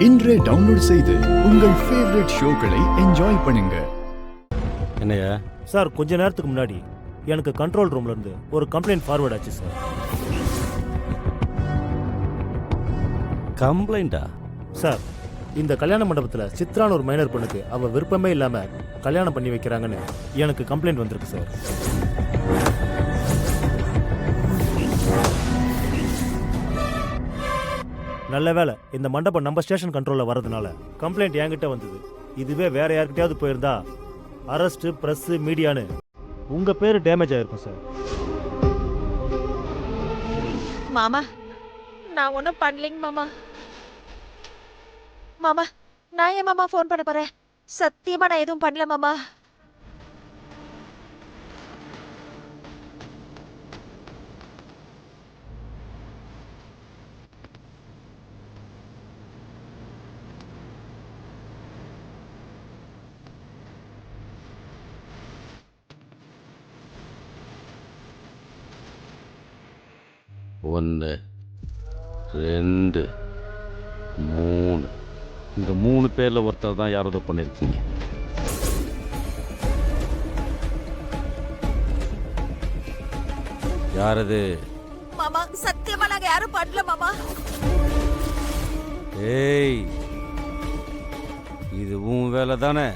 இன்றே டவுன்லோட் செய்து உங்கள் ஃபேவரட் ஷோக்களை என்ஜாய் பண்ணுங்க. என்னையா சார், கொஞ்ச நேரத்துக்கு முன்னாடி எனக்கு கண்ட்ரோல் ரூம்ல இருந்து ஒரு கம்ப்ளைண்ட் ஃபார்வர்ட் ஆச்சு சார். கம்ப்ளைண்டா? சார், இந்த கல்யாண மண்டபத்தில் சித்ரான ஒரு மைனர் பொண்ணுக்கு அவ விருப்பமே இல்லாம கல்யாணம் பண்ணி வைக்கிறாங்கன்னு எனக்கு கம்ப்ளைண்ட் வந்திருக்கு சார். நல்ல வேளை இந்த மண்டபம் நம்ம ஸ்டேஷன் கண்ட்ரோல்ல வரதுனால கம்ப்ளைண்ட் என்கிட்ட வந்தது. இதுவே வேற யார்கிட்டயாவது போயிருந்தா அரெஸ்ட், பிரஸ், மீடியான்னு உங்க பேரு டேமேஜ் ஆயிருக்கும் சார். மாமா, நான் ஒன்றும் பண்ணலைங்க மாமா. மாமா, நான் ஏன் மாமா ஃபோன் பண்ண போறேன்? சத்தியமா நான் எதுவும் பண்ணல மாமா. ஒன்று, 2, 3. இந்த 3 பேரில் ஒருத்தர் தான் யாரோ பண்ணியிருக்கீங்க. யாரது? மாமா, சத்தியமா நாங்க யாரும் பண்ணல மாமா. ஏய், இது உன் வேலை தானே?